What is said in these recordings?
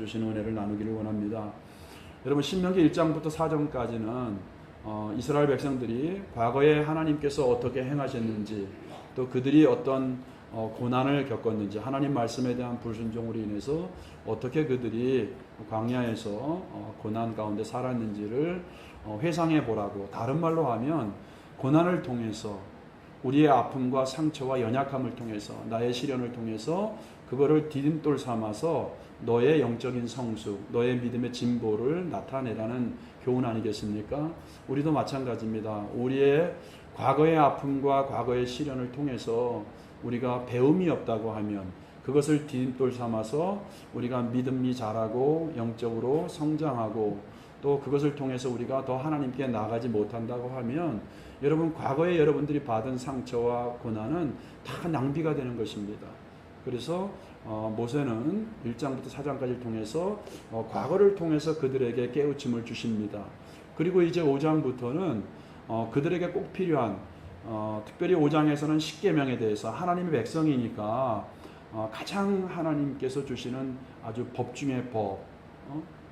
주시는 은혜를 나누기를 원합니다. 여러분, 신명기 1장부터 4장까지는 이스라엘 백성들이 과거에 하나님께서 어떻게 행하셨는지, 또 그들이 어떤 고난을 겪었는지, 하나님 말씀에 대한 불순종으로 인해서 어떻게 그들이 광야에서 고난 가운데 살았는지를 회상해 보라고, 다른 말로 하면 고난을 통해서 우리의 아픔과 상처와 연약함을 통해서, 나의 시련을 통해서 그거를 디딤돌 삼아서 너의 영적인 성숙, 너의 믿음의 진보를 나타내라는 교훈 아니겠습니까? 우리도 마찬가지입니다. 우리의 과거의 아픔과 과거의 시련을 통해서 우리가 배움이 없다고 하면 그것을 디딤돌 삼아서 우리가 믿음이 자라고 영적으로 성장하고, 또 그것을 통해서 우리가 더 하나님께 나가지 못한다고 하면, 여러분, 과거에 여러분들이 받은 상처와 고난은 다 낭비가 되는 것입니다. 그래서 모세는 1장부터 4장까지를 통해서 과거를 통해서 그들에게 깨우침을 주십니다. 그리고 이제 5장부터는 그들에게 꼭 필요한, 특별히 5장에서는 십계명에 대해서, 하나님의 백성이니까 가장 하나님께서 주시는 아주 법 중의 법,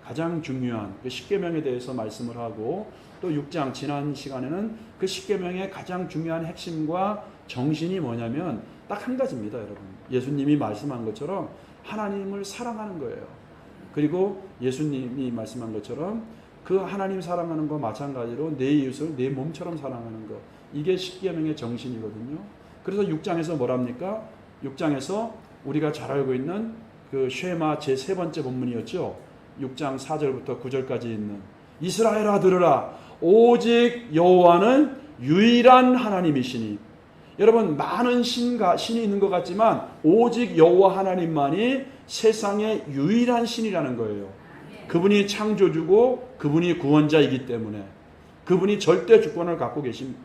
가장 중요한 그 십계명에 대해서 말씀을 하고, 또 6장 지난 시간에는 그 십계명의 가장 중요한 핵심과 정신이 뭐냐면 딱 한 가지입니다, 여러분. 예수님이 말씀한 것처럼 하나님을 사랑하는 거예요. 그리고 예수님이 말씀한 것처럼 그 하나님 사랑하는 거 마찬가지로 내 이웃을 내 몸처럼 사랑하는 거, 이게 십계명의 정신이거든요. 그래서 6장에서 뭐랍니까? 6장에서 우리가 잘 알고 있는 그 쉐마 제3번째 본문이었죠. 6장 4절부터 9절까지 있는, 이스라엘아 들으라, 오직 여호와는 유일한 하나님이시니. 여러분, 많은 신이 있는 것 같지만 오직 여호와 하나님만이 세상의 유일한 신이라는 거예요. 그분이 창조주고 그분이 구원자이기 때문에, 그분이 절대 주권을 갖고 계신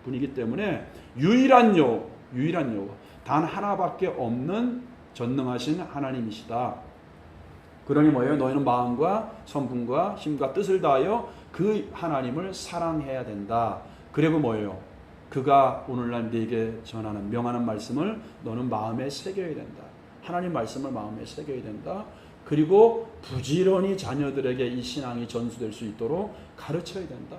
분이기 때문에 유일한 여호와, 단 하나밖에 없는 전능하신 하나님이시다. 그러니 뭐예요? 너희는 마음과 성품과 힘과 뜻을 다하여 그 하나님을 사랑해야 된다. 그리고 뭐예요? 그가 오늘날 네게 전하는 명하는 말씀을 너는 마음에 새겨야 된다. 하나님 말씀을 마음에 새겨야 된다. 그리고 부지런히 자녀들에게 이 신앙이 전수될 수 있도록 가르쳐야 된다.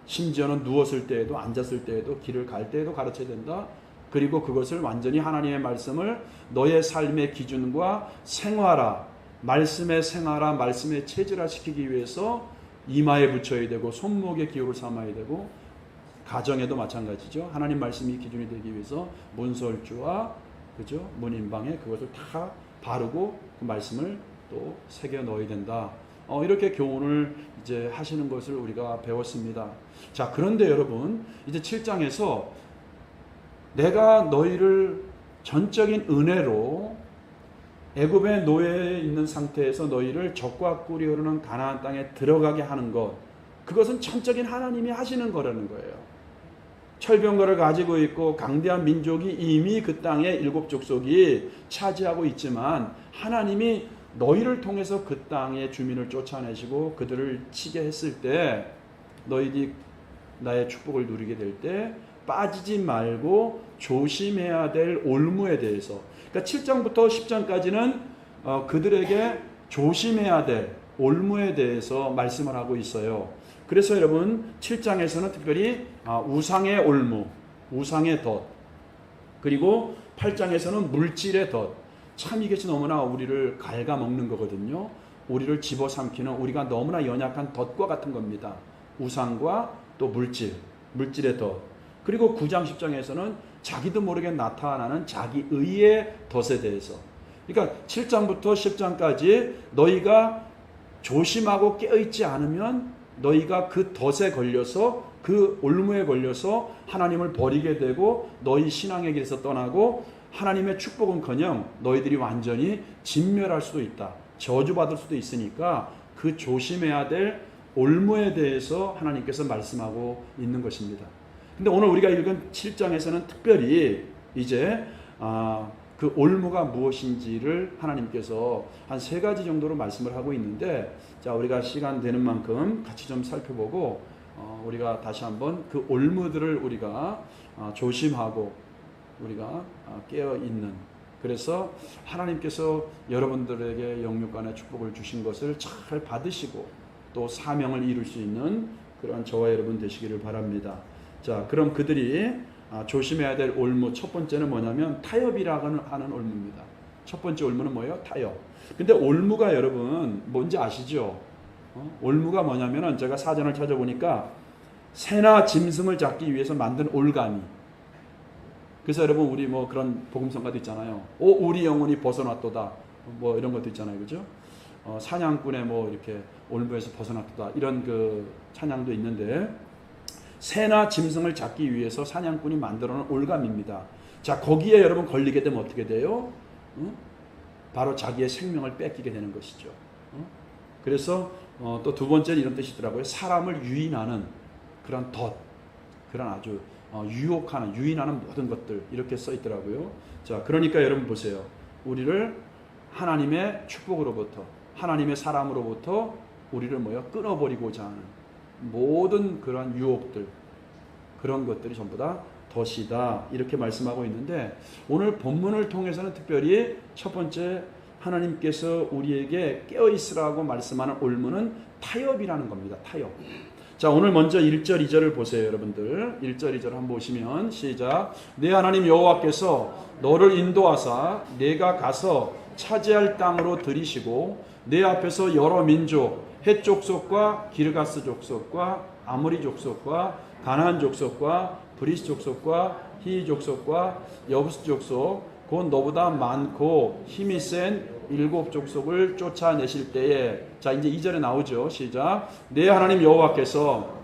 심지어는 누웠을 때에도, 앉았을 때에도, 길을 갈 때에도 가르쳐야 된다. 그리고 그것을 완전히 하나님의 말씀을 너의 삶의 기준과 생활화, 말씀의 생활화, 말씀의 체질화시키기 위해서 이마에 붙여야 되고, 손목에 기호를 삼아야 되고, 가정에도 마찬가지죠. 하나님 말씀이 기준이 되기 위해서 문설주와 그죠? 문인방에 그것을 다 바르고 그 말씀을 또 새겨 넣어야 된다. 이렇게 교훈을 이제 하시는 것을 우리가 배웠습니다. 자, 그런데 여러분, 이제 7장에서 내가 너희를 전적인 은혜로 애굽의 노예에 있는 상태에서 너희를 적과 꿀이 흐르는 가나안 땅에 들어가게 하는 것, 그것은 전적인 하나님이 하시는 거라는 거예요. 철병거를 가지고 있고 강대한 민족이 이미 그 땅의 7 족속이 차지하고 있지만, 하나님이 너희를 통해서 그 땅의 주민을 쫓아내시고 그들을 치게 했을 때, 너희들이 나의 축복을 누리게 될 때 빠지지 말고 조심해야 될 올무에 대해서, 그러니까 7장부터 10장까지는 그들에게 조심해야 될 올무에 대해서 말씀을 하고 있어요. 그래서 여러분, 7장에서는 특별히 우상의 올무, 우상의 덫, 그리고 8장에서는 물질의 덫. 참 이것이 너무나 우리를 갉아먹는 거거든요. 우리를 집어삼키는, 우리가 너무나 연약한 덫과 같은 겁니다. 우상과 또 물질의 덫. 그리고 9장 10장에서는 자기도 모르게 나타나는 자기 의의 덫에 대해서. 그러니까 7장부터 10장까지 너희가 조심하고 깨어있지 않으면 너희가 그 덫에 걸려서, 그 올무에 걸려서 하나님을 버리게 되고 너희 신앙의 길에서 떠나고 하나님의 축복은커녕 너희들이 완전히 진멸할 수도 있다. 저주받을 수도 있으니까 그 조심해야 될 올무에 대해서 하나님께서 말씀하고 있는 것입니다. 근데 오늘 우리가 읽은 7장에서는 특별히 이제 그 올무가 무엇인지를 하나님께서 한 3가지 정도로 말씀을 하고 있는데, 자, 우리가 시간 되는 만큼 같이 좀 살펴보고 우리가 다시 한번 그 올무들을 우리가 조심하고 우리가 깨어 있는 그래서 하나님께서 여러분들에게 영육간의 축복을 주신 것을 잘 받으시고 또 사명을 이룰 수 있는 그런 저와 여러분 되시기를 바랍니다. 자, 그럼 그들이 조심해야 될 올무 첫 번째는 뭐냐면 타협이라고 하는 올무입니다. 첫 번째 올무는 뭐예요? 타협. 근데 올무가 여러분 뭔지 아시죠? 올무가 뭐냐면은 제가 사전을 찾아보니까 새나 짐승을 잡기 위해서 만든 올가미. 그래서 여러분 우리 뭐 그런 복음성가도 있잖아요. 오 우리 영혼이 벗어났도다. 뭐 이런 것도 있잖아요. 그죠? 사냥꾼의 뭐 이렇게 올무에서 벗어났도다. 이런 그 찬양도 있는데 새나 짐승을 잡기 위해서 사냥꾼이 만들어 놓은 올감입니다. 자, 거기에 여러분 걸리게 되면 어떻게 돼요? 바로 자기의 생명을 뺏기게 되는 것이죠. 그래서 또 두 번째는 이런 뜻이더라고요. 사람을 유인하는 그런 덫, 그런 아주 유혹하는, 유인하는 모든 것들 이렇게 써 있더라고요. 자, 그러니까 여러분 보세요. 우리를 하나님의 축복으로부터, 하나님의 사람으로부터 우리를 끊어버리고자 하는 모든 그런 유혹들, 그런 것들이 전부 다 덫이다 이렇게 말씀하고 있는데, 오늘 본문을 통해서는 특별히 첫 번째 하나님께서 우리에게 깨어있으라고 말씀하는 올무는 타협이라는 겁니다. 타협. 자, 오늘 먼저 1절 2절을 보세요. 여러분들 1절 2절 한번 보시면 시작. 내 하나님 여호와께서 너를 인도하사 내가 가서 차지할 땅으로 들이시고 내 앞에서 여러 민족 헷 족속과 기르가스 족속과 아모리 족속과 가나안 족속과 브리스 족속과 히 족속과 여부스 족속 곧 너보다 많고 힘이 센 7 족속을 쫓아내실 때에, 자 이제 2절에 나오죠. 시작. 내 하나님 여호와께서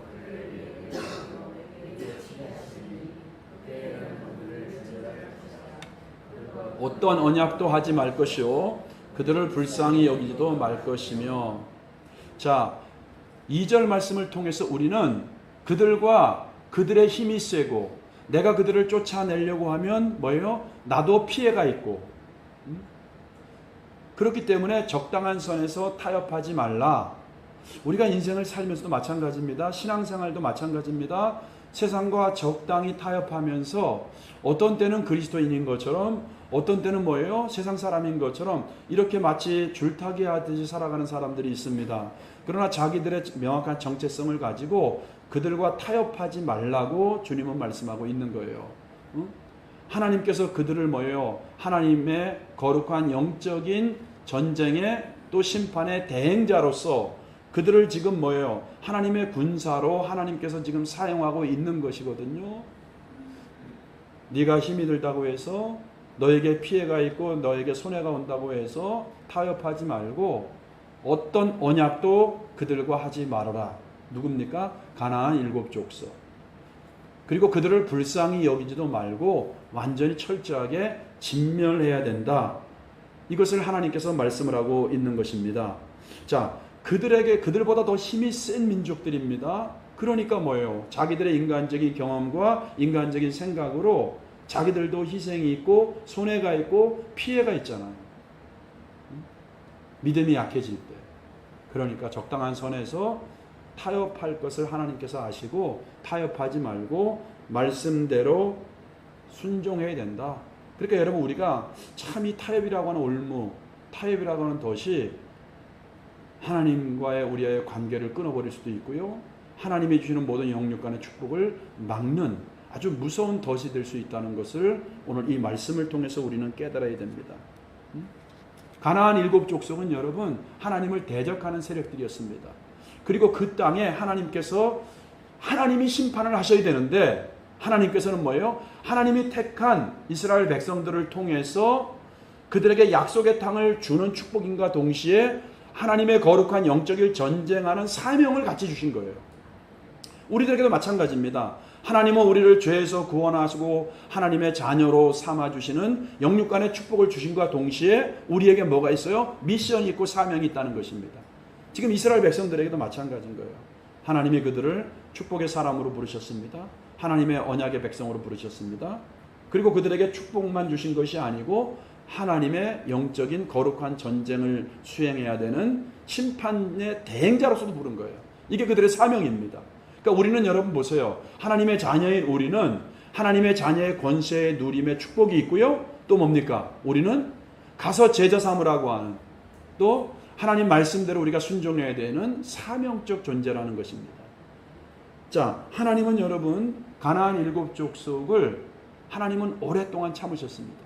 어떤 언약도 하지 말 것이요 그들을 불쌍히 여기지도 말 것이며. 자, 2절 말씀을 통해서 우리는 그들과 그들의 힘이 세고 내가 그들을 쫓아내려고 하면 뭐예요? 나도 피해가 있고, 그렇기 때문에 적당한 선에서 타협하지 말라. 우리가 인생을 살면서도 마찬가지입니다. 신앙생활도 마찬가지입니다. 세상과 적당히 타협하면서 어떤 때는 그리스도인인 것처럼 어떤 때는 뭐예요? 세상 사람인 것처럼 이렇게 마치 줄타기 하듯이 살아가는 사람들이 있습니다. 그러나 자기들의 명확한 정체성을 가지고 그들과 타협하지 말라고 주님은 말씀하고 있는 거예요. 하나님께서 그들을 뭐예요? 하나님의 거룩한 영적인 전쟁의 또 심판의 대행자로서 그들을 지금 뭐예요? 하나님의 군사로 하나님께서 지금 사용하고 있는 것이거든요. 네가 힘이 들다고 해서 너에게 피해가 있고 너에게 손해가 온다고 해서 타협하지 말고 어떤 언약도 그들과 하지 말아라. 누굽니까? 가나안 7 족속. 그리고 그들을 불쌍히 여기지도 말고 완전히 철저하게 진멸해야 된다. 이것을 하나님께서 말씀을 하고 있는 것입니다. 자, 그들보다 더 힘이 센 민족들입니다. 그러니까 뭐예요? 자기들의 인간적인 경험과 인간적인 생각으로 자기들도 희생이 있고 손해가 있고 피해가 있잖아요. 믿음이 약해질 때. 그러니까 적당한 선에서 타협할 것을 하나님께서 아시고 타협하지 말고 말씀대로 순종해야 된다. 그러니까 여러분 우리가 참 이 타협이라고 하는 올무, 타협이라고 하는 덫이 하나님과의 우리의 관계를 끊어버릴 수도 있고요. 하나님이 주시는 모든 영육간의 축복을 막는 아주 무서운 덫이 될 수 있다는 것을 오늘 이 말씀을 통해서 우리는 깨달아야 됩니다. 가나안 7 족속은 여러분 하나님을 대적하는 세력들이었습니다. 그리고 그 땅에 하나님이 심판을 하셔야 되는데 하나님께서는 뭐예요? 하나님이 택한 이스라엘 백성들을 통해서 그들에게 약속의 땅을 주는 축복인과 동시에 하나님의 거룩한 영적인 전쟁하는 사명을 같이 주신 거예요. 우리들에게도 마찬가지입니다. 하나님은 우리를 죄에서 구원하시고 하나님의 자녀로 삼아주시는 영육간의 축복을 주신과 동시에 우리에게 뭐가 있어요? 미션이 있고 사명이 있다는 것입니다. 지금 이스라엘 백성들에게도 마찬가지인 거예요. 하나님이 그들을 축복의 사람으로 부르셨습니다. 하나님의 언약의 백성으로 부르셨습니다. 그리고 그들에게 축복만 주신 것이 아니고 하나님의 영적인 거룩한 전쟁을 수행해야 되는 심판의 대행자로서도 부른 거예요. 이게 그들의 사명입니다. 그러니까 우리는 여러분 보세요. 하나님의 자녀인 우리는 하나님의 자녀의 권세의 누림의 축복이 있고요. 또 또 뭡니까? 우리는 가서 제자 삼으라고 하는, 또 하나님 말씀대로 우리가 순종해야 되는 사명적 존재라는 것입니다. 자, 하나님은 여러분 가나안 7족속을 하나님은 오랫동안 참으셨습니다.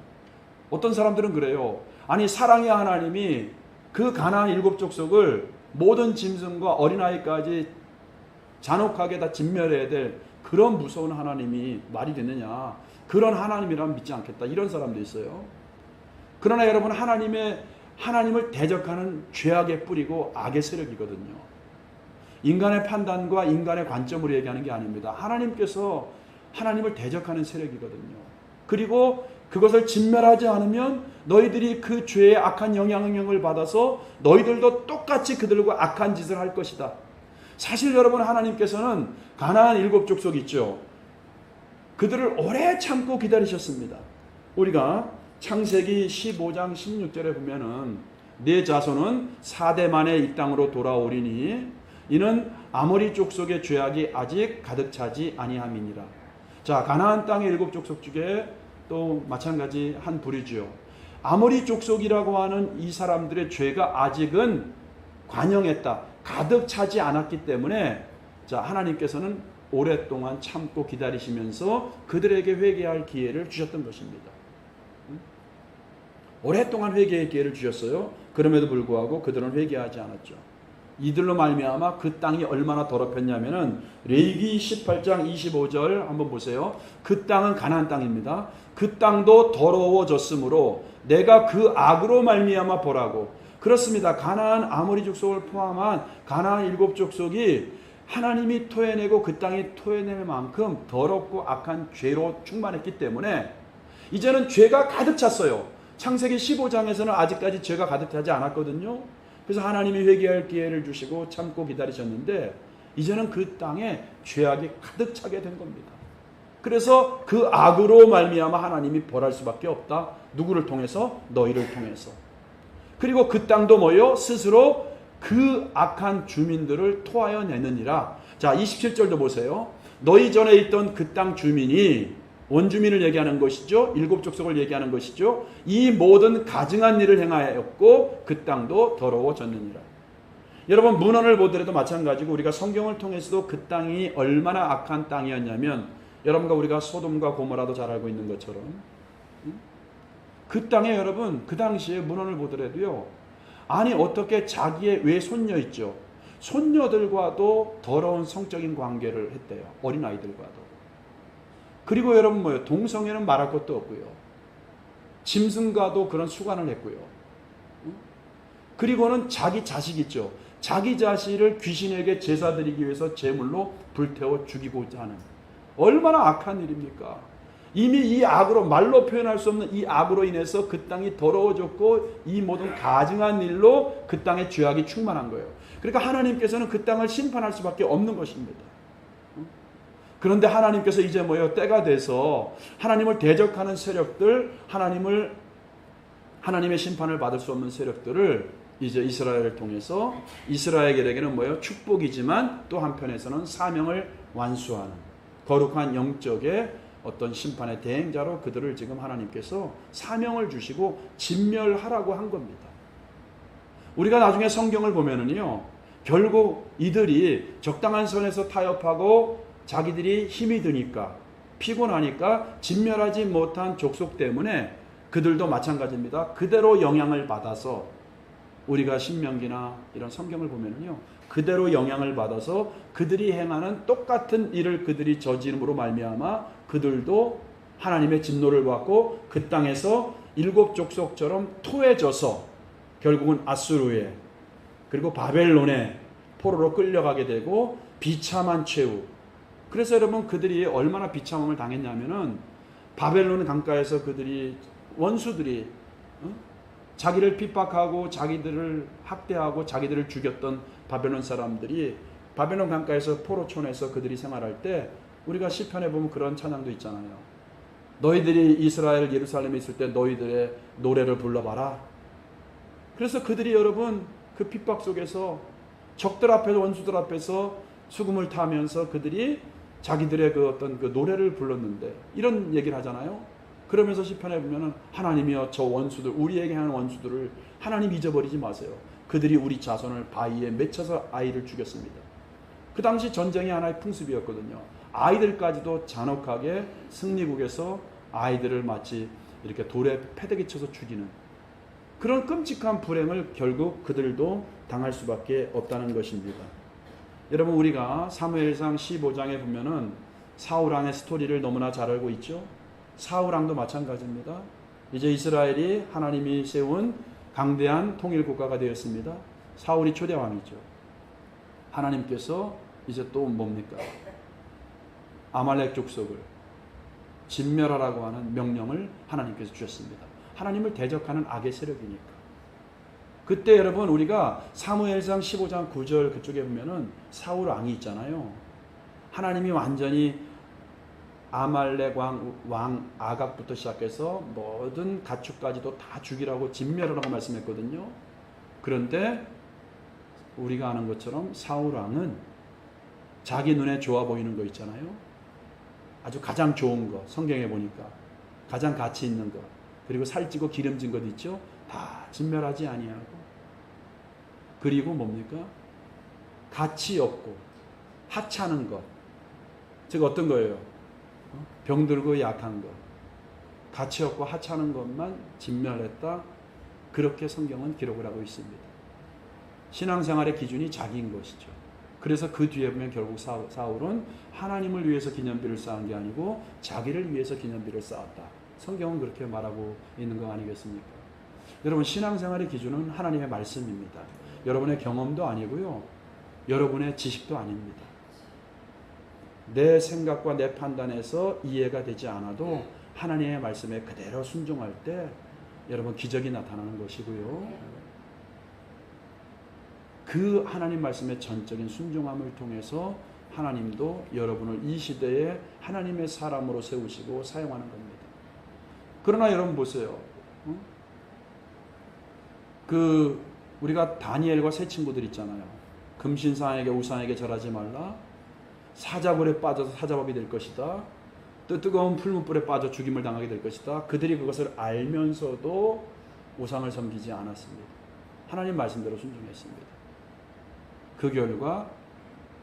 어떤 사람들은 그래요. 아니, 사랑의 하나님이 그 가나안 7족속을 모든 짐승과 어린아이까지 잔혹하게 다 진멸해야 될 그런 무서운 하나님이 말이 되느냐, 그런 하나님이라면 믿지 않겠다, 이런 사람도 있어요. 그러나 여러분, 하나님을 대적하는 죄악의 뿌리고 악의 세력이거든요. 인간의 판단과 인간의 관점으로 얘기하는 게 아닙니다. 하나님께서 하나님을 대적하는 세력이거든요. 그리고 그것을 진멸하지 않으면 너희들이 그 죄의 악한 영향력을 받아서 너희들도 똑같이 그들과 악한 짓을 할 것이다. 사실 여러분, 하나님께서는 가나안 7족속 있죠. 그들을 오래 참고 기다리셨습니다. 우리가 창세기 15장 16절에 보면은 내 자손은 4대 만에 이 땅으로 돌아오리니 이는 아모리 족속의 죄악이 아직 가득 차지 아니함이니라. 자, 가나안 땅의 7족속 중에 또 마찬가지 한 부류지요. 아모리 족속이라고 하는 이 사람들의 죄가 아직은 관영했다, 가득 차지 않았기 때문에, 자, 하나님께서는 오랫동안 참고 기다리시면서 그들에게 회개할 기회를 주셨던 것입니다. 오랫동안 회개의 기회를 주셨어요. 그럼에도 불구하고 그들은 회개하지 않았죠. 이들로 말미암아 그 땅이 얼마나 더럽혔냐면은 레위기 18장 25절 한번 보세요. 그 땅은 가나안 땅입니다. 그 땅도 더러워졌으므로 내가 그 악으로 말미암아 보라고. 그렇습니다. 가나안 아모리 족속을 포함한 가나안 7족속이 하나님이 토해내고 그 땅이 토해낼 만큼 더럽고 악한 죄로 충만했기 때문에 이제는 죄가 가득 찼어요. 창세기 15장에서는 아직까지 죄가 가득 차지 않았거든요. 그래서 하나님이 회개할 기회를 주시고 참고 기다리셨는데 이제는 그 땅에 죄악이 가득 차게 된 겁니다. 그래서 그 악으로 말미암아 하나님이 벌할 수밖에 없다. 누구를 통해서? 너희를 통해서. 그리고 그 땅도 뭐요? 스스로 그 악한 주민들을 토하여 내느니라. 자, 27절도 보세요. 너희 전에 있던 그 땅 주민이, 원주민을 얘기하는 것이죠. 7족속을 얘기하는 것이죠. 이 모든 가증한 일을 행하였고 그 땅도 더러워졌느니라. 여러분, 문헌을 보더라도 마찬가지고 우리가 성경을 통해서도 그 땅이 얼마나 악한 땅이었냐면, 여러분과 우리가 소돔과 고모라도 잘 알고 있는 것처럼 그 땅에 여러분, 그 당시에 문헌을 보더라도요, 아니 어떻게 자기의 외손녀 있죠, 손녀들과도 더러운 성적인 관계를 했대요. 어린아이들과도. 그리고 여러분 뭐예요? 동성애는 말할 것도 없고요. 짐승과도 그런 수관을 했고요. 그리고는 자기 자식 있죠. 자기 자식을 귀신에게 제사 드리기 위해서 제물로 불태워 죽이고자 하는, 얼마나 악한 일입니까? 이미 이 악으로, 말로 표현할 수 없는 이 악으로 인해서 그 땅이 더러워졌고 이 모든 가증한 일로 그 땅에 죄악이 충만한 거예요. 그러니까 하나님께서는 그 땅을 심판할 수밖에 없는 것입니다. 그런데 하나님께서 이제 뭐예요? 때가 돼서 하나님을 대적하는 세력들, 하나님의 심판을 받을 수 없는 세력들을 이제 이스라엘을 통해서, 이스라엘에게는 뭐예요? 축복이지만 또 한편에서는 사명을 완수하는 거룩한 영적의 어떤 심판의 대행자로 그들을 지금 하나님께서 사명을 주시고 진멸하라고 한 겁니다. 우리가 나중에 성경을 보면은요, 결국 이들이 적당한 선에서 타협하고 자기들이 힘이 드니까, 피곤하니까 진멸하지 못한 족속 때문에 그들도 마찬가지입니다. 그대로 영향을 받아서, 우리가 신명기나 이런 성경을 보면요, 그대로 영향을 받아서 그들이 행하는 똑같은 일을 그들이 저지름으로 말미암아 그들도 하나님의 진노를 받고 그 땅에서 7족속처럼 토해져서 결국은 아수르에, 그리고 바벨론에 포로로 끌려가게 되고 비참한 최후. 그래서 여러분, 그들이 얼마나 비참함을 당했냐면은 바벨론 강가에서 그들이, 원수들이 자기를 핍박하고 자기들을 학대하고 자기들을 죽였던 바벨론 사람들이 바벨론 강가에서 포로촌에서 그들이 생활할 때, 우리가 시편에 보면 그런 찬양도 있잖아요. 너희들이 이스라엘 예루살렘에 있을 때 너희들의 노래를 불러봐라. 그래서 그들이 여러분 그 핍박 속에서 적들 앞에서, 원수들 앞에서 수금을 타면서 그들이 자기들의 그 어떤 그 노래를 불렀는데, 이런 얘기를 하잖아요. 그러면서 시편에 보면은 하나님이여 저 원수들, 우리에게 하는 원수들을 하나님 잊어버리지 마세요. 그들이 우리 자손을 바위에 맺혀서 아이를 죽였습니다. 그 당시 전쟁이 하나의 풍습이었거든요. 아이들까지도 잔혹하게 승리국에서 아이들을 마치 이렇게 돌에 패대기 쳐서 죽이는 그런 끔찍한 불행을 결국 그들도 당할 수밖에 없다는 것입니다. 여러분, 우리가 사무엘상 15장에 보면은 사울왕의 스토리를 너무나 잘 알고 있죠. 사울왕도 마찬가지입니다. 이제 이스라엘이 하나님이 세운 강대한 통일국가가 되었습니다. 사울이 초대왕이죠. 하나님께서 이제 또 뭡니까? 아말렉 족속을 진멸하라고 하는 명령을 하나님께서 주셨습니다. 하나님을 대적하는 악의 세력이니까. 그때 여러분, 우리가 사무엘상 15장 9절 그쪽에 보면은 사울 왕이 있잖아요. 하나님이 완전히 아말렉 왕 아각부터 시작해서 모든 가축까지도 다 죽이라고 진멸하라고 말씀했거든요. 그런데 우리가 아는 것처럼 사울 왕은 자기 눈에 좋아 보이는 거 있잖아요. 아주 가장 좋은 거, 성경에 보니까 가장 가치 있는 거, 그리고 살찌고 기름진 것 있죠. 다 진멸하지 아니하고, 그리고 뭡니까? 가치 없고 하찮은 것, 즉 어떤 거예요? 병들고 약한 것, 가치 없고 하찮은 것만 진멸했다. 그렇게 성경은 기록을 하고 있습니다. 신앙생활의 기준이 자기인 것이죠. 그래서 그 뒤에 보면 결국 사울은 하나님을 위해서 기념비를 쌓은 게 아니고 자기를 위해서 기념비를 쌓았다. 성경은 그렇게 말하고 있는 거 아니겠습니까? 여러분, 신앙생활의 기준은 하나님의 말씀입니다. 여러분의 경험도 아니고요, 여러분의 지식도 아닙니다. 내 생각과 내 판단에서 이해가 되지 않아도 하나님의 말씀에 그대로 순종할 때 여러분 기적이 나타나는 것이고요, 그 하나님 말씀의 전적인 순종함을 통해서 하나님도 여러분을 이 시대에 하나님의 사람으로 세우시고 사용하는 겁니다. 그러나 여러분 보세요. 우리가 다니엘과 세 친구들 있잖아요. 금신상에게 우상에게 절하지 말라. 사자굴에 빠져서 사자밥이 될 것이다. 또 뜨거운 풀무불에 빠져 죽임을 당하게 될 것이다. 그들이 그것을 알면서도 우상을 섬기지 않았습니다. 하나님 말씀대로 순종했습니다. 그 결과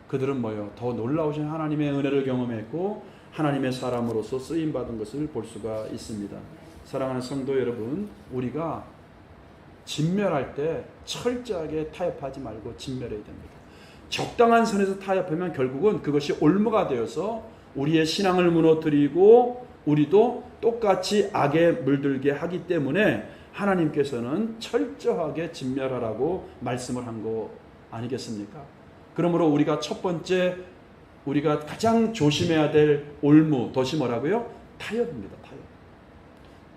그들은 뭐예요? 더 놀라우신 하나님의 은혜를 경험했고 하나님의 사람으로서 쓰임받은 것을 볼 수가 있습니다. 사랑하는 성도 여러분, 우리가 진멸할 때 철저하게 타협하지 말고 진멸해야 됩니다. 적당한 선에서 타협하면 결국은 그것이 올무가 되어서 우리의 신앙을 무너뜨리고 우리도 똑같이 악에 물들게 하기 때문에 하나님께서는 철저하게 진멸하라고 말씀을 한 거 아니겠습니까? 그러므로 우리가 첫 번째, 우리가 가장 조심해야 될 올무, 덫이 뭐라고요? 타협입니다. 타협.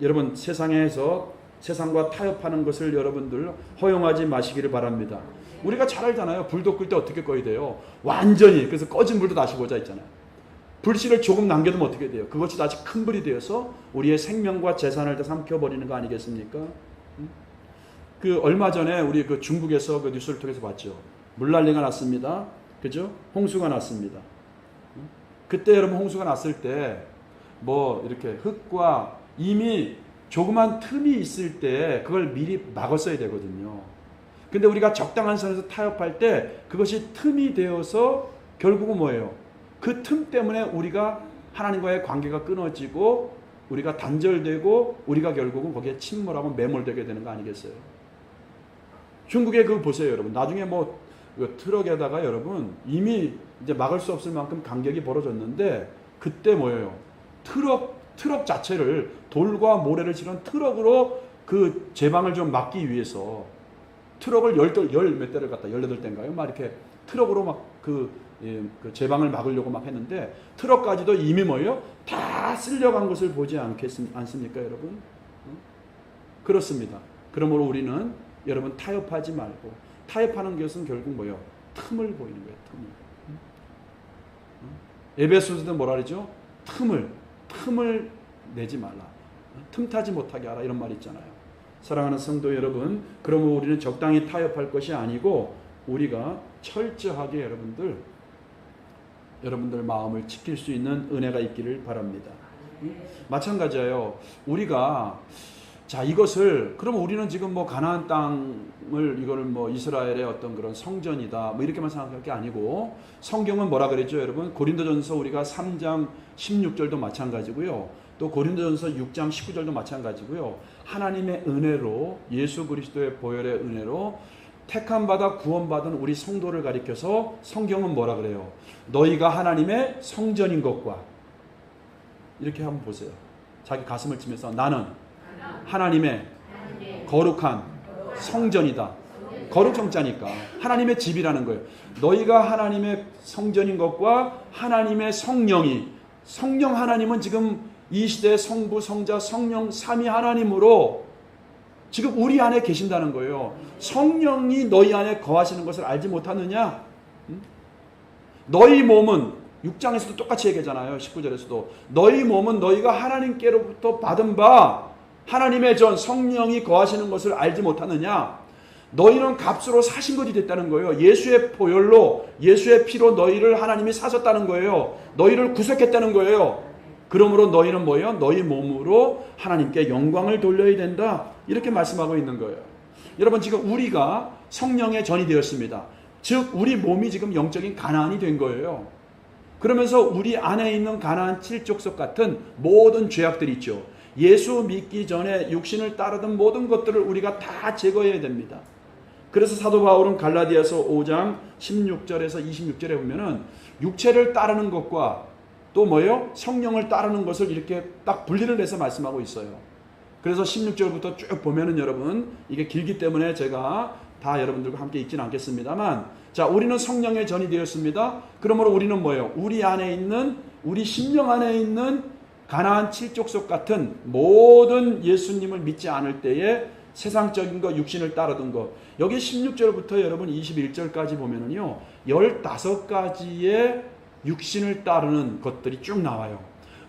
여러분, 세상과 타협하는 것을 여러분들 허용하지 마시기를 바랍니다. 우리가 잘 알잖아요. 불도 끌 때 어떻게 꺼야 돼요? 완전히, 그래서 꺼진 불도 다시 보자 있잖아요. 불씨를 조금 남겨두면 어떻게 돼요? 그것이 다시 큰 불이 되어서 우리의 생명과 재산을 다 삼켜버리는 거 아니겠습니까? 얼마 전에 우리 중국에서 뉴스를 통해서 봤죠. 물난리가 났습니다. 그죠? 홍수가 났습니다. 그때 여러분, 홍수가 났을 때 이렇게 흙과 이미 조그만 틈이 있을 때 그걸 미리 막았어야 되거든요. 근데 우리가 적당한 선에서 타협할 때 그것이 틈이 되어서 결국은 뭐예요? 그 틈 때문에 우리가 하나님과의 관계가 끊어지고 우리가 단절되고 우리가 결국은 거기에 침몰하고 매몰되게 되는 거 아니겠어요? 중국에 그거 보세요, 여러분. 나중에 트럭에다가 여러분 이미 이제 막을 수 없을 만큼 간격이 벌어졌는데 그때 뭐예요? 트럭 자체를 돌과 모래를 실은 트럭으로 그 제방을 좀 막기 위해서 트럭을 열 몇 대를 갖다 18대인가요? 막 이렇게 트럭으로 막 그 제방을 막으려고 막 했는데 트럭까지도 이미 뭐예요? 다 쓸려간 것을 보지 않습니까, 여러분? 그렇습니다. 그러므로 우리는 여러분 타협하지 말고, 타협하는 것은 결국 뭐예요? 틈을 보이는 거예요. 틈을. 에베소서도 뭐라 그러죠? 틈을 내지 말라. 틈타지 못하게 하라, 이런 말이 있잖아요. 사랑하는 성도 여러분, 그러면 우리는 적당히 타협할 것이 아니고 우리가 철저하게 여러분들 마음을 지킬 수 있는 은혜가 있기를 바랍니다. 마찬가지예요. 우리가 자 이것을 그럼 우리는 지금 뭐 가나안 땅을 이거를 뭐 이스라엘의 어떤 그런 성전이다 뭐 이렇게만 생각할 게 아니고 성경은 뭐라 그랬죠 여러분? 고린도전서 우리가 3장 16절도 마찬가지고요. 또 고린도전서 6장 19절도 마찬가지고요. 하나님의 은혜로 예수 그리스도의 보혈의 은혜로 택함 받아 구원받은 우리 성도를 가리켜서 성경은 뭐라 그래요? 너희가 하나님의 성전인 것과 이렇게 한번 보세요. 자기 가슴을 치면서 나는 하나님의 거룩한 성전이다. 거룩 성자니까 하나님의 집이라는 거예요. 너희가 하나님의 성전인 것과 하나님의 성령이 성령 하나님은 지금 이 시대의 성부 성자 성령 삼위 하나님으로 지금 우리 안에 계신다는 거예요. 성령이 너희 안에 거하시는 것을 알지 못하느냐? 너희 몸은 6장에서도 똑같이 얘기하잖아요. 19절에서도 너희 몸은 너희가 하나님께로부터 받은 바 하나님의 전 성령이 거하시는 것을 알지 못하느냐? 너희는 값으로 사신 것이 됐다는 거예요. 예수의 보혈로 예수의 피로 너희를 하나님이 사셨다는 거예요. 너희를 구속했다는 거예요. 그러므로 너희는 뭐예요? 너희 몸으로 하나님께 영광을 돌려야 된다. 이렇게 말씀하고 있는 거예요. 여러분 지금 우리가 성령의 전이 되었습니다. 즉 우리 몸이 지금 영적인 가나안이 된 거예요. 그러면서 우리 안에 있는 가나안 7족속 같은 모든 죄악들이 있죠. 예수 믿기 전에 육신을 따르던 모든 것들을 우리가 다 제거해야 됩니다. 그래서 사도 바울은 갈라디아서 5장 16절에서 26절에 보면은 육체를 따르는 것과 또 뭐예요? 성령을 따르는 것을 이렇게 딱 분리를 해서 말씀하고 있어요. 그래서 16절부터 쭉 보면은 여러분 이게 길기 때문에 제가 다 여러분들과 함께 읽지는 않겠습니다만 자 우리는 성령의 전이 되었습니다. 그러므로 우리는 뭐예요? 우리 안에 있는 우리 심령 안에 있는 가나안 7족속 같은 모든 예수님을 믿지 않을 때에 세상적인 것 육신을 따르던 것 여기 16절부터 여러분 21절까지 보면은요 15가지의 육신을 따르는 것들이 쭉 나와요.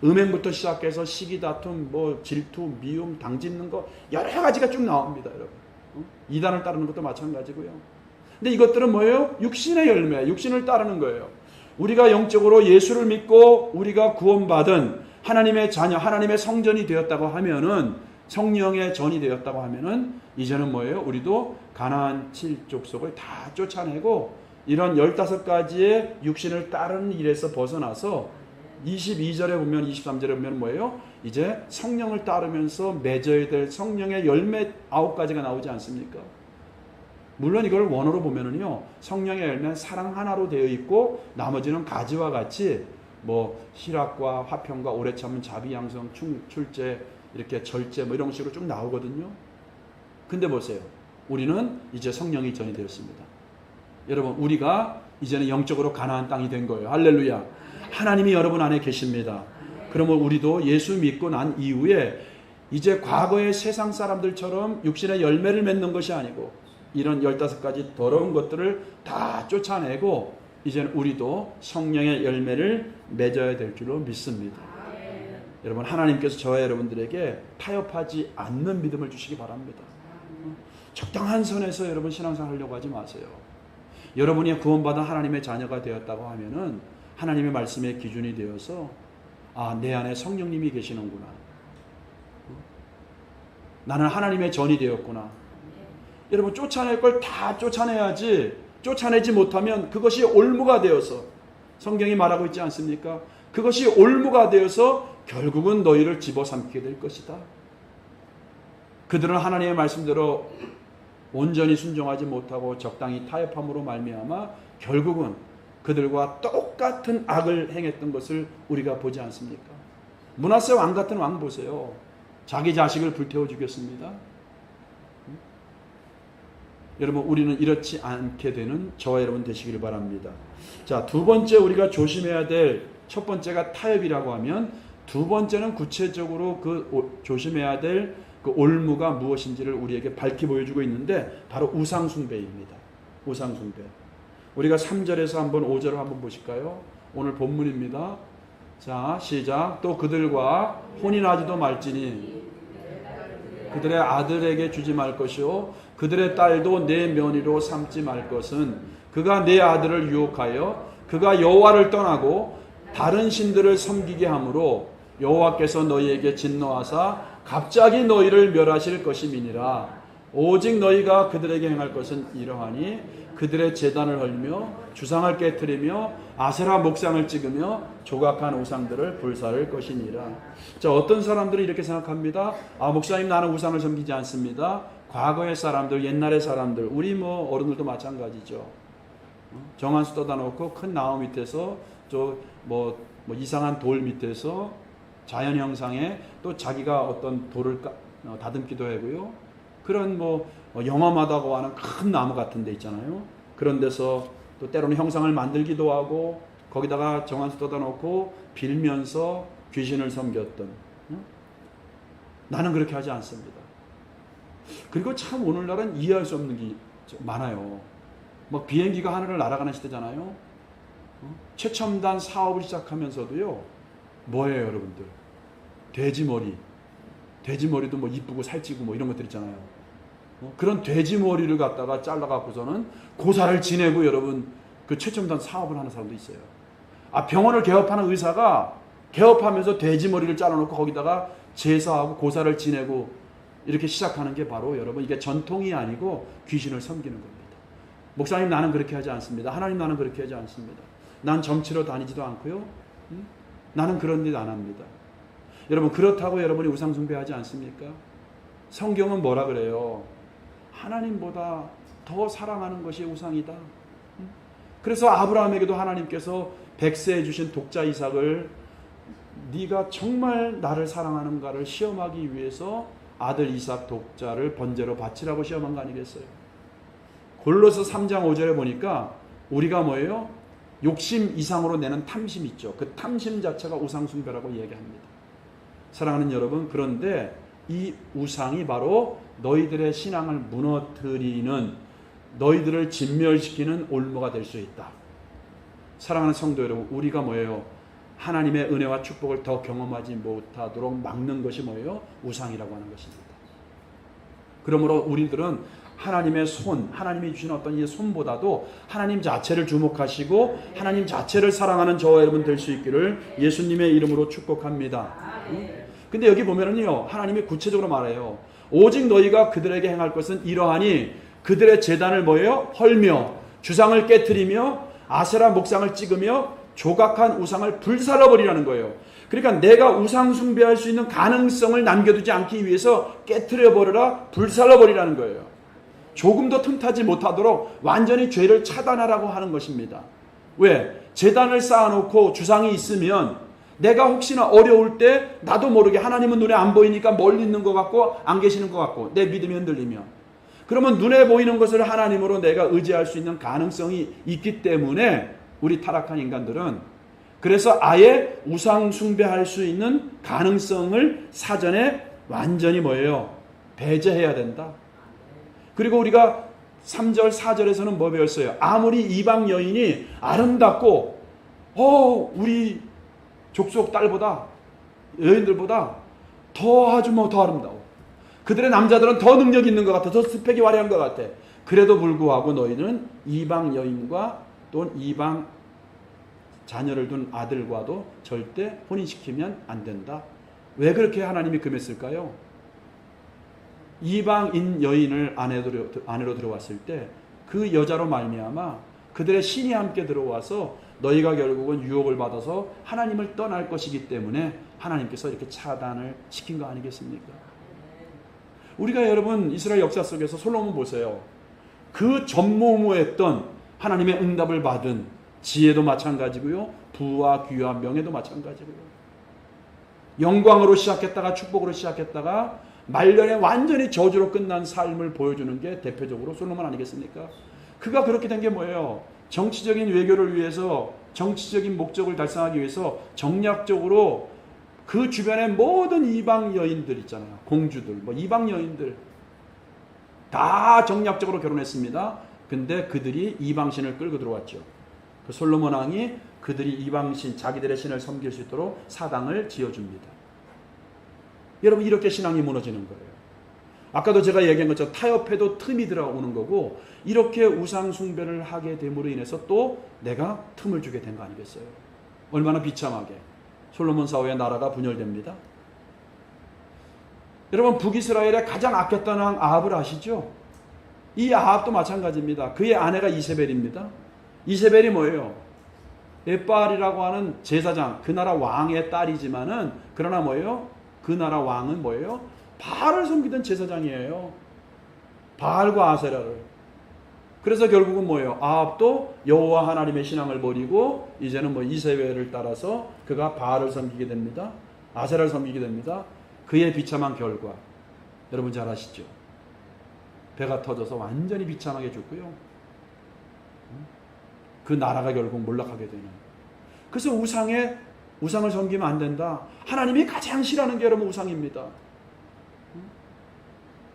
음행부터 시작해서 시기 다툼, 뭐 질투, 미움, 당짓는 거 여러 가지가 쭉 나옵니다, 여러분. 이단을 따르는 것도 마찬가지고요. 근데 이것들은 뭐예요? 육신의 열매, 육신을 따르는 거예요. 우리가 영적으로 예수를 믿고 우리가 구원받은 하나님의 자녀, 하나님의 성전이 되었다고 하면은 성령의 전이 되었다고 하면은 이제는 뭐예요? 우리도 가나안 7족속을 다 쫓아내고 이런 15가지의 육신을 따르는 일에서 벗어나서 22절에 보면 23절에 보면 뭐예요? 이제 성령을 따르면서 맺어야 될 성령의 열매 9가지가 나오지 않습니까? 물론 이걸 원어로 보면은요 성령의 열매는 사랑 하나로 되어 있고 나머지는 가지와 같이 뭐 희락과 화평과 오래 참은 자비 양성 출제 이렇게 절제 뭐 이런 식으로 쭉 나오거든요. 근데 보세요. 우리는 이제 성령이 전이 되었습니다. 여러분 우리가 이제는 영적으로 가나안 땅이 된 거예요. 할렐루야. 하나님이 여러분 안에 계십니다. 그러면 우리도 예수 믿고 난 이후에 이제 과거의 세상 사람들처럼 육신의 열매를 맺는 것이 아니고 이런 15가지 더러운 것들을 다 쫓아내고 이제는 우리도 성령의 열매를 맺어야 될 줄로 믿습니다. 여러분 하나님께서 저와 여러분들에게 타협하지 않는 믿음을 주시기 바랍니다. 적당한 선에서 여러분 신앙생활 하려고 하지 마세요. 여러분이 구원받은 하나님의 자녀가 되었다고 하면은 하나님의 말씀의 기준이 되어서 내 안에 성령님이 계시는구나. 나는 하나님의 전이 되었구나. 여러분 쫓아낼 걸 다 쫓아내야지 쫓아내지 못하면 그것이 올무가 되어서 성경이 말하고 있지 않습니까? 그것이 올무가 되어서 결국은 너희를 집어삼키게 될 것이다. 그들은 하나님의 말씀대로 온전히 순종하지 못하고 적당히 타협함으로 말미암아 결국은 그들과 똑같은 악을 행했던 것을 우리가 보지 않습니까? 므낫세 왕 같은 왕 보세요. 자기 자식을 불태워 죽였습니다. 여러분 우리는 이렇지 않게 되는 저와 여러분 되시기를 바랍니다. 자, 두 번째 우리가 조심해야 될 첫 번째가 타협이라고 하면 두 번째는 구체적으로 그 조심해야 될 그 올무가 무엇인지를 우리에게 밝히 보여주고 있는데 바로 우상숭배입니다. 우상숭배. 우리가 3절에서 한번 5절을 한번 보실까요? 오늘 본문입니다. 자, 시작. 또 그들과 혼인하지도 말지니 그들의 아들에게 주지 말 것이요 그들의 딸도 내 며느리로 삼지 말 것은 그가 내 아들을 유혹하여 그가 여호와를 떠나고 다른 신들을 섬기게 하므로 여호와께서 너희에게 진노하사 갑자기 너희를 멸하실 것임이니라. 오직 너희가 그들에게 행할 것은 이러하니 그들의 제단을 헐며 주상을 깨뜨리며 아세라 목상을 찍으며 조각한 우상들을 불사를 것이니라. 자, 어떤 사람들은 이렇게 생각합니다. 목사님, 나는 우상을 섬기지 않습니다. 과거의 사람들, 옛날의 사람들, 우리 어른들도 마찬가지죠. 정한수 떠다 놓고 큰 나무 밑에서 이상한 돌 밑에서 자연 형상에 또 자기가 어떤 돌을 다듬기도 하고요. 그런 영험하다고 하는 큰 나무 같은 데 있잖아요. 그런 데서 또 때로는 형상을 만들기도 하고 거기다가 정한수 떠다 놓고 빌면서 귀신을 섬겼던. 나는 그렇게 하지 않습니다. 그리고 참 오늘날은 이해할 수 없는 게 많아요. 비행기가 하늘을 날아가는 시대잖아요. 최첨단 사업을 시작하면서도요. 뭐예요, 여러분들? 돼지머리도 이쁘고 살찌고 이런 것들 있잖아요. 그런 돼지머리를 갖다가 잘라갖고서는 고사를 지내고 여러분 그 최첨단 사업을 하는 사람도 있어요. 병원을 개업하는 의사가 개업하면서 돼지머리를 잘라놓고 거기다가 제사하고 고사를 지내고 이렇게 시작하는 게 바로 여러분 이게 전통이 아니고 귀신을 섬기는 겁니다. 목사님, 나는 그렇게 하지 않습니다. 하나님, 나는 그렇게 하지 않습니다. 난 점치러 다니지도 않고요. 나는 그런 일 안 합니다. 여러분, 그렇다고 여러분이 우상 숭배하지 않습니까? 성경은 뭐라 그래요? 하나님보다 더 사랑하는 것이 우상이다. 그래서 아브라함에게도 하나님께서 백세해 주신 독자 이삭을 네가 정말 나를 사랑하는가를 시험하기 위해서 아들 이삭 독자를 번제로 바치라고 시험한 거 아니겠어요? 골로새 3장 5절에 보니까 우리가 뭐예요? 욕심 이상으로 내는 탐심 있죠. 그 탐심 자체가 우상 숭배라고 얘기합니다. 사랑하는 여러분, 그런데 이 우상이 바로 너희들의 신앙을 무너뜨리는, 너희들을 진멸시키는 올무가 될 수 있다. 사랑하는 성도 여러분, 우리가 뭐예요? 하나님의 은혜와 축복을 더 경험하지 못하도록 막는 것이 뭐예요? 우상이라고 하는 것입니다. 그러므로 우리들은 하나님의 손, 하나님이 주신 어떤 이 손보다도 하나님 자체를 주목하시고 하나님 자체를 사랑하는 저와 여러분 될 수 있기를 예수님의 이름으로 축복합니다. 근데 여기 보면은요, 하나님이 구체적으로 말해요. 오직 너희가 그들에게 행할 것은 이러하니 그들의 제단을 뭐예요? 헐며 주상을 깨뜨리며 아세라 목상을 찍으며 조각한 우상을 불살라버리라는 거예요. 그러니까 내가 우상 숭배할 수 있는 가능성을 남겨두지 않기 위해서 깨뜨려버려라, 불살라버리라는 거예요. 조금도 틈타지 못하도록 완전히 죄를 차단하라고 하는 것입니다. 왜? 제단을 쌓아놓고 주상이 있으면 내가 혹시나 어려울 때 나도 모르게 하나님은 눈에 안 보이니까 멀리 있는 것 같고 안 계시는 것 같고 내 믿음이 흔들리면, 그러면 눈에 보이는 것을 하나님으로 내가 의지할 수 있는 가능성이 있기 때문에 우리 타락한 인간들은 그래서 아예 우상 숭배할 수 있는 가능성을 사전에 완전히 뭐예요? 배제해야 된다. 그리고 우리가 3절 4절에서는 뭐 배웠어요? 아무리 이방 여인이 아름답고 우리 족속 딸보다, 여인들보다 더 아주 더 아름다워, 그들의 남자들은 더 능력 있는 것 같아, 더 스펙이 화려한 것 같아. 그래도 불구하고 너희는 이방 여인과 또는 이방 자녀를 둔 아들과도 절대 혼인시키면 안 된다. 왜 그렇게 하나님이 금했을까요? 이방인 여인을 아내로 들어왔을 때 그 여자로 말미암아 그들의 신이 함께 들어와서 너희가 결국은 유혹을 받아서 하나님을 떠날 것이기 때문에 하나님께서 이렇게 차단을 시킨 거 아니겠습니까? 우리가 여러분 이스라엘 역사 속에서 솔로몬 보세요. 그 전무후무했던 하나님의 응답을 받은 지혜도 마찬가지고요, 부와 귀와 명예도 마찬가지고요. 영광으로 시작했다가 축복으로 시작했다가 말년에 완전히 저주로 끝난 삶을 보여주는 게 대표적으로 솔로몬 아니겠습니까? 그가 그렇게 된 게 뭐예요? 정치적인 외교를 위해서, 정치적인 목적을 달성하기 위해서 정략적으로 그 주변의 모든 이방 여인들 있잖아요. 공주들, 이방 여인들 다 정략적으로 결혼했습니다. 근데 그들이 이방신을 끌고 들어왔죠. 그 솔로몬 왕이 그들이 이방신, 자기들의 신을 섬길 수 있도록 사당을 지어줍니다. 여러분, 이렇게 신앙이 무너지는 거예요. 아까도 제가 얘기한 것처럼 타협해도 틈이 들어오는 거고, 이렇게 우상 숭배를 하게 됨으로 인해서 또 내가 틈을 주게 된 거 아니겠어요? 얼마나 비참하게. 솔로몬 사후에 나라가 분열됩니다. 여러분, 북이스라엘의 가장 아꼈던 왕 아합을 아시죠? 이 아합도 마찬가지입니다. 그의 아내가 이세벨입니다. 이세벨이 뭐예요? 에발이라고 하는 제사장, 그 나라 왕의 딸이지만은, 그러나 뭐예요? 그 나라 왕은 뭐예요? 바알을 섬기던 제사장이에요. 바알과 아세라를. 그래서 결국은 뭐예요? 아합도 여호와 하나님의 신앙을 버리고 이제는 뭐 이세벨을 따라서 그가 바알을 섬기게 됩니다. 아세라를 섬기게 됩니다. 그의 비참한 결과 여러분 잘 아시죠? 배가 터져서 완전히 비참하게 죽고요. 그 나라가 결국 몰락하게 되는. 그래서 우상을 섬기면 안 된다. 하나님이 가장 싫어하는 게 여러분 우상입니다.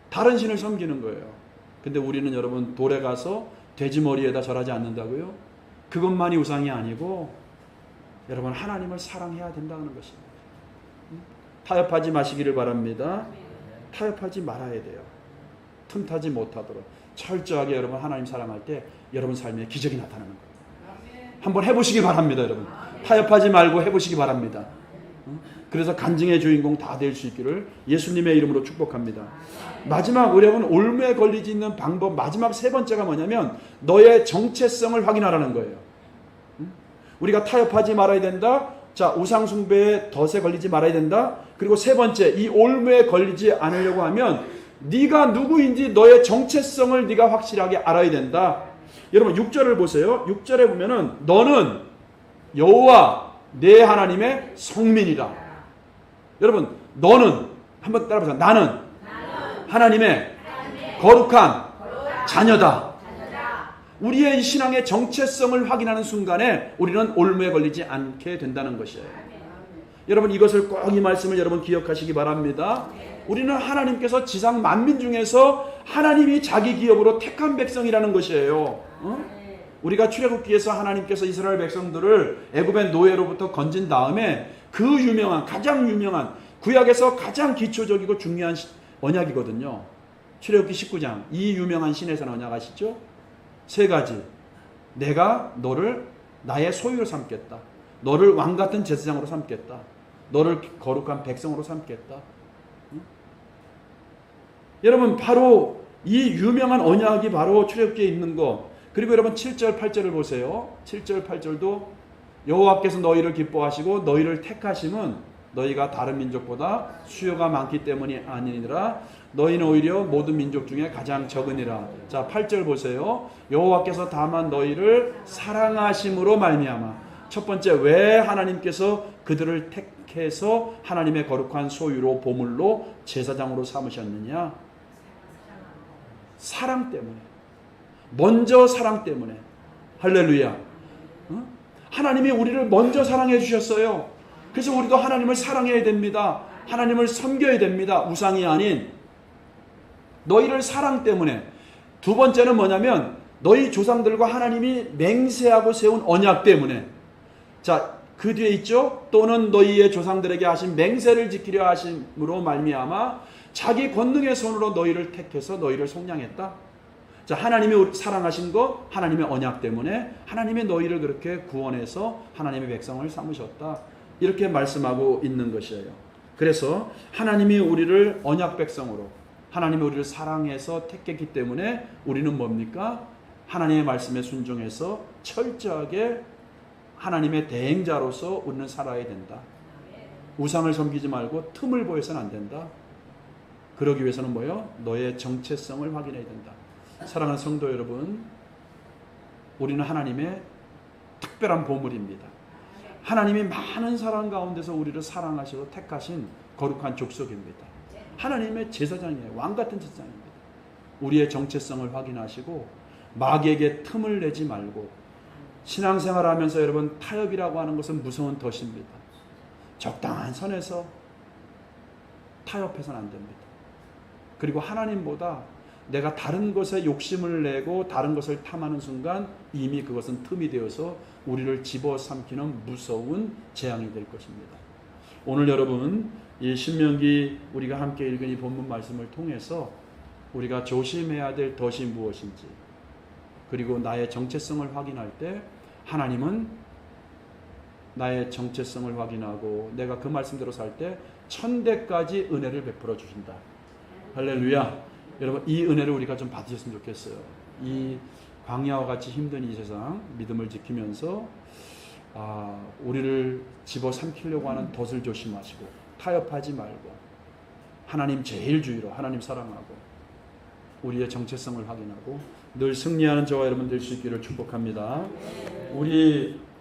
다른 신을 섬기는 거예요. 근데 우리는 여러분 돌에 가서 돼지 머리에다 절하지 않는다고요? 그것만이 우상이 아니고 여러분 하나님을 사랑해야 된다는 것입니다. 타협하지 마시기를 바랍니다. 타협하지 말아야 돼요. 틈타지 못하도록 철저하게 여러분 하나님 사랑할 때 여러분 삶에 기적이 나타나는 거예요. 한번 해보시기 바랍니다. 여러분 타협하지 말고 해보시기 바랍니다. 그래서 간증의 주인공 다 될 수 있기를 예수님의 이름으로 축복합니다. 마지막 여러분 올무에 걸리지 있는 방법 마지막 세 번째가 뭐냐면 너의 정체성을 확인하라는 거예요. 우리가 타협하지 말아야 된다. 자, 우상 숭배의 덫에 걸리지 말아야 된다. 그리고 세 번째, 이 올무에 걸리지 않으려고 하면 네가 누구인지 너의 정체성을 네가 확실하게 알아야 된다. 여러분 6절을 보세요. 6절에 보면은 너는 여호와 내 하나님의 성민이라. 여러분 너는 한번 따라해보세요. 나는 하나님의 거룩한 자녀다. 우리의 이 신앙의 정체성을 확인하는 순간에 우리는 올무에 걸리지 않게 된다는 것이에요. 여러분 이것을 꼭 이 말씀을 여러분 기억하시기 바랍니다. 우리는 하나님께서 지상 만민 중에서 하나님이 자기 기업으로 택한 백성이라는 것이에요. 우리가 출애굽기에서 하나님께서 이스라엘 백성들을 애굽의 노예로부터 건진 다음에 그 유명한 가장 유명한 구약에서 가장 기초적이고 중요한 언약이거든요. 출애굽기 19장 이 유명한 신에서 언약 아시죠? 세 가지. 내가 너를 나의 소유로 삼겠다. 너를 왕같은 제사장으로 삼겠다. 너를 거룩한 백성으로 삼겠다. 여러분 바로 이 유명한 언약이 바로 출애굽기에 있는 거. 그리고 여러분 7절 8절을 보세요. 7절 8절도 여호와께서 너희를 기뻐하시고 너희를 택하심은 너희가 다른 민족보다 수요가 많기 때문이 아니니라. 너희는 오히려 모든 민족 중에 가장 적으니라. 자 8절 보세요. 여호와께서 다만 너희를 사랑하심으로 말미암아. 첫 번째 왜 하나님께서 그들을 택해서 하나님의 거룩한 소유로 보물로 제사장으로 삼으셨느냐? 사랑 때문에. 먼저 사랑 때문에. 할렐루야. 하나님이 우리를 먼저 사랑해 주셨어요. 그래서 우리도 하나님을 사랑해야 됩니다. 하나님을 섬겨야 됩니다. 우상이 아닌 너희를 사랑 때문에. 두 번째는 뭐냐면 너희 조상들과 하나님이 맹세하고 세운 언약 때문에. 자, 그 뒤에 있죠. 또는 너희의 조상들에게 하신 맹세를 지키려 하심으로 말미암아 자기 권능의 손으로 너희를 택해서 너희를 속량했다. 자, 하나님이 사랑하신 것, 하나님의 언약 때문에 하나님이 너희를 그렇게 구원해서 하나님의 백성을 삼으셨다. 이렇게 말씀하고 있는 것이에요. 그래서 하나님이 우리를 언약 백성으로, 하나님이 우리를 사랑해서 택했기 때문에 우리는 뭡니까? 하나님의 말씀에 순종해서 철저하게 하나님의 대행자로서 우리는 살아야 된다. 우상을 섬기지 말고 틈을 보여서는 안 된다. 그러기 위해서는 뭐예요? 너의 정체성을 확인해야 된다. 사랑하는 성도 여러분, 우리는 하나님의 특별한 보물입니다. 하나님이 많은 사랑 가운데서 우리를 사랑하시고 택하신 거룩한 족속입니다. 하나님의 제사장이에요. 왕같은 제사장입니다. 우리의 정체성을 확인하시고 마귀에게 틈을 내지 말고 신앙생활하면서 여러분 타협이라고 하는 것은 무서운 덫입니다. 적당한 선에서 타협해서는 안 됩니다. 그리고 하나님보다 내가 다른 것에 욕심을 내고 다른 것을 탐하는 순간 이미 그것은 틈이 되어서 우리를 집어삼키는 무서운 재앙이 될 것입니다. 오늘 여러분 이 신명기 우리가 함께 읽은 이 본문 말씀을 통해서 우리가 조심해야 될 덫이 무엇인지, 그리고 나의 정체성을 확인할 때 하나님은 나의 정체성을 확인하고 내가 그 말씀대로 살 때 1000대까지 은혜를 베풀어 주신다. 할렐루야. 여러분 이 은혜를 우리가 좀 받으셨으면 좋겠어요. 이 광야와 같이 힘든 이 세상 믿음을 지키면서 우리를 집어삼키려고 하는 덫을 조심하시고 타협하지 말고 하나님 제일주의로 하나님 사랑하고 우리의 정체성을 확인하고 늘 승리하는 저와 여러분 될 수 있기를 축복합니다. 우리